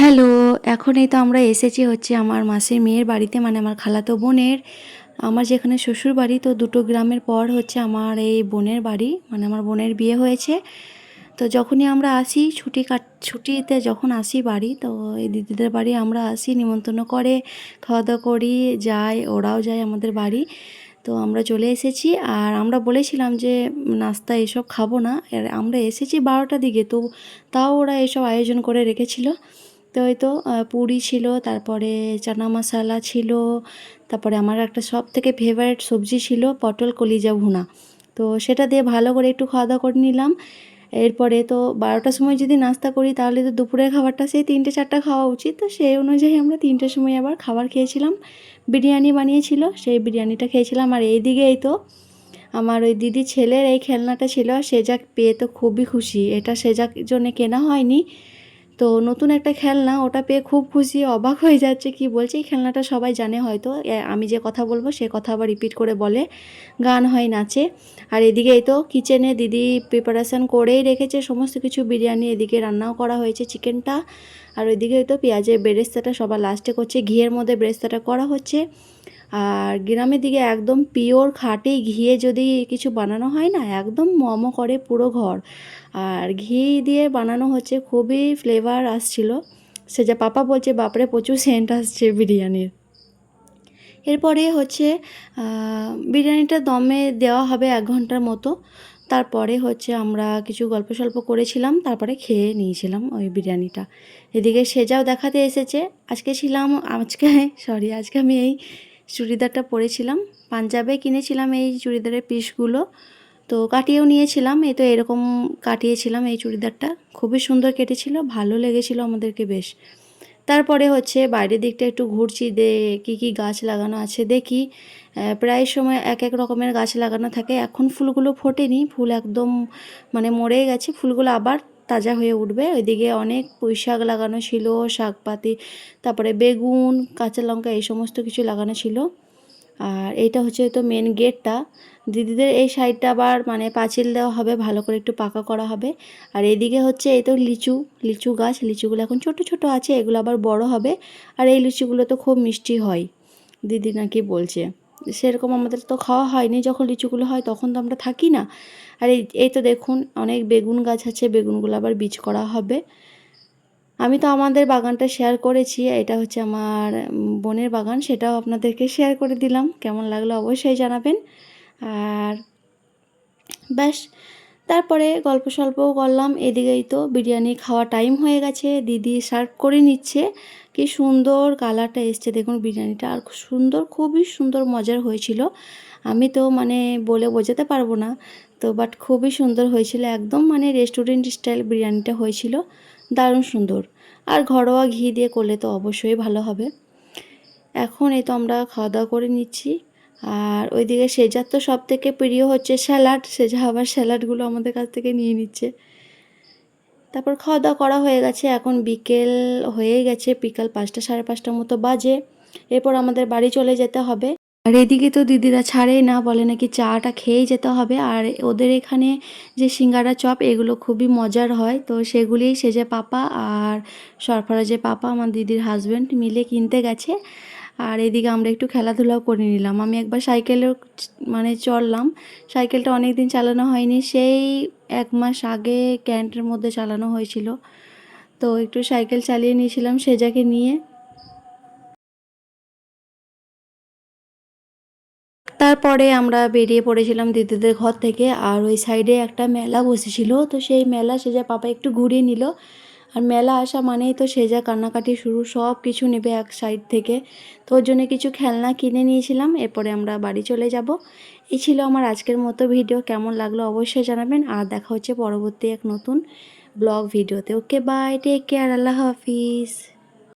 Hello, এখন এই তো আমরা এসেছি হচ্ছে আমার মাসির মেয়ের বাড়িতে, মানে আমার খালাতো বোনের। আমার যেখানে শ্বশুরবাড়ি, তো দুটো গ্রামের পর হচ্ছে আমার এই বোনের বাড়ি, মানে আমার বোনের বিয়ে হয়েছে। তো যখনই আমরা আসি ছুটিতে যখন আসি বাড়ি, তো এই দিদিদের বাড়ি আমরা আসি, নিমন্ত্রণ করে খাওয়া দাওয়া করি, যাই, ওরাও যায় আমাদের বাড়ি। তো আমরা চলে এসেছি, আর আমরা বলেছিলাম যে নাস্তা এসব খাবো না, আমরা এসেছি 12টার দিকে, তো তাও ওরা এসব আয়োজন করে রেখেছিল। তো ওই তো পুরি ছিল, তারপরে চানা মশলা ছিল, তারপরে আমার একটা সব থেকে ফেভারিট সবজি ছিল পটল কলিজা ভুনা। তো সেটা দিয়ে ভালো করে একটু খাওয়া দাওয়া করে নিলাম। এরপরে তো 12টার সময় যদি নাস্তা করি তাহলে তো দুপুরের খাবারটা সেই 3টে 4টা খাওয়া উচিত, তো সেই অনুযায়ী আমরা 3টের সময় আবার খাবার খেয়েছিলাম। বিরিয়ানি বানিয়েছিল, সেই বিরিয়ানিটা খেয়েছিলাম। আর এইদিকে এই তো আমার ওই দিদি ছেলের এই খেলনাটা ছিল, সেজাক পেয়ে তো খুবই খুশি। এটা সেজাক জন্য কেনা হয়নি, তো নতুন একটা খেলনা, ওটা পেয়ে খুব খুশি, অবাক হয়ে যাচ্ছে কি বলছে। এই খেলনাটা সবাই জানে হয়তো, আমি যে কথা বলবো সে কথা আবার রিপিট করে বলে, গান হয়, নাচে। আর এদিকে এই তো কিচেনে দিদি প্রিপারেশান করেই রেখেছে সমস্ত কিছু, বিরিয়ানি এদিকে রান্নাও করা হয়েছে চিকেনটা। আর ওইদিকে তো পেঁয়াজের বেরেস্তাটা সবার লাস্টে করছে, ঘিয়ের মধ্যে বেরেস্তাটা করা হচ্ছে। আর গ্রামের দিকে একদম পিওর খাঁটি ঘিয়ে যদি কিছু বানানো হয় না, একদম মমো করে পুরো ঘর। আর ঘি দিয়ে বানানো হচ্ছে, খুবই ফ্লেভার আসছিল। সে যা পাপা বলছে, বাপরে প্রচুর সেন্ট আসছে বিরিয়ানির। এরপরে হচ্ছে বিরিয়ানিটা দমে দেওয়া হবে 1 ঘন্টার মতো। তারপরে হচ্ছে আমরা কিছু গল্প সল্প করেছিলাম, তারপরে খেয়ে নিয়েছিলাম ওই বিরিয়ানিটা। এদিকে সেজাও দেখাতে এসেছে। আজকে আমি এই চুড়িদারটা পরেছিলাম, পাঞ্জাবে কিনেছিলাম এই চুড়িদারের পিসগুলো। তো কাটিয়েও নিয়েছিলাম, এই তো এরকম কাটিয়েছিলাম এই চুড়িদারটা, খুবই সুন্দর কেটেছিল, ভালো লেগেছিল আমাদেরকে বেশ। তারপরে হচ্ছে বাইরের দিকটা একটু ঘুরছি, কী কী গাছ লাগানো আছে দেখি। প্রায় সময় এক এক রকমের গাছ লাগানো থাকে। এখন ফুলগুলো ফোটেনি, ফুল একদম মানে মরে গেছে, ফুলগুলো আবার তাজা হয়ে উঠবে। ওইদিকে অনেক পুঁই শাক লাগানো ছিল, শাকপাতি, তারপরে বেগুন, কাঁচা লঙ্কা, এই সমস্ত কিছু লাগানো ছিল। আর এইটা হচ্ছে তো মেন গেটটা। দিদিদের এই সাইডটা আবার মানে পাঁচিল দেওয়া হবে, ভালো করে একটু পাকা করা হবে। আর এদিকে হচ্ছে এই তো লিচু গাছ, লিচুগুলো এখন ছোট ছোট আছে, এগুলো আবার বড় হবে। আর এই লিচুগুলো তো খুব মিষ্টি হয়, দিদি নাকি বলছে। সেরকম আমাদের তো খাওয়া হয়নি, যখন লিচুগুলো হয় তখন তো আমরা থাকি না। আর এই তো দেখুন অনেক বেগুন গাছ আছে, বেগুনগুলো আবার বীজ করা হবে। আমি তো আমাদের বাগানটা শেয়ার করেছি, এটা হচ্ছে আমার বোনের বাগান, সেটাও আপনাদেরকে শেয়ার করে দিলাম। কেমন লাগলো অবশ্যই জানাবেন। আর ব্যাস, তারপরে গল্প সল্পও করলাম। এদিকেই তো বিরিয়ানি খাওয়া টাইম হয়ে গেছে, দিদি সার্ভ করে নিচ্ছে। কি সুন্দর কালারটা এসছে দেখুন বিরিয়ানিটা, আর সুন্দর, খুবই সুন্দর মজার হয়েছিল। আমি তো মানে বলে বোঝাতে পারবো না, তো বাট খুবই সুন্দর হয়েছিল, একদম মানে রেস্টুরেন্ট স্টাইল বিরিয়ানিটা হয়েছিল, দারুণ সুন্দর। আর ঘরোয়া ঘি দিয়ে করলে তো অবশ্যই ভালো হবে। এখন এই তো আমরা খাওয়া দাওয়া করে নিচ্ছি। আর ওইদিকে সেজার তো সব থেকে প্রিয় হচ্ছে স্যালাড, সেজা আবার স্যালাডগুলো আমাদের কাছ থেকে নিয়ে নিচ্ছে। তারপর খাওয়া দাওয়া করা হয়ে গেছে, এখন বিকেল হয়ে গেছে, বিকাল 5টা 5:30 মতো বাজে। এরপর আমাদের বাড়ি চলে যেতে হবে। আর এদিকে তো দিদিরা ছাড়েই না, বলে নাকি চাটা খেয়েই যেতে হবে। আর ওদের এখানে যে সিঙ্গারা চপ, এগুলো খুবই মজার হয়, তো সেগুলি সেজে পাপা আর সরফরাজের পাপা, আমার দিদির হাজব্যান্ড, মিলে কিনতে গেছে। আর এদিকে আমরা একটু খেলাধুলাও করে নিলাম। আমি একবার সাইকেলেও মানে চললাম, সাইকেলটা অনেক দিন চালানো হয়নি, সেই 1 মাস আগে ক্যান্টের মধ্যে চালানো হয়েছিল। তো একটু সাইকেল চালিয়ে নিয়েছিলাম সেজাকে নিয়ে। তারপরে আমরা বেরিয়ে পড়েছিলাম দিদিদের ঘর থেকে। আর ওই সাইডে একটা মেলা বসেছিল, তো সেই মেলা সেজা পাপা একটু ঘুরিয়ে নিল। আর মেলা আসা মানেই তো সেজা কান্নাকাটি শুরু, সব কিছু নেবে এক সাইড থেকে। তো ওর জন্য কিছু খেলনা কিনে নিয়েছিলাম, এরপরে আমরা বাড়ি চলে যাব। এই ছিল আমার আজকের মতো ভিডিও, কেমন লাগলো অবশ্যই জানাবেন। আর দেখা হচ্ছে পরবর্তী এক নতুন ব্লগ ভিডিওতে। ওকে বাই, টেক কেয়ার, আল্লাহ হাফিজ।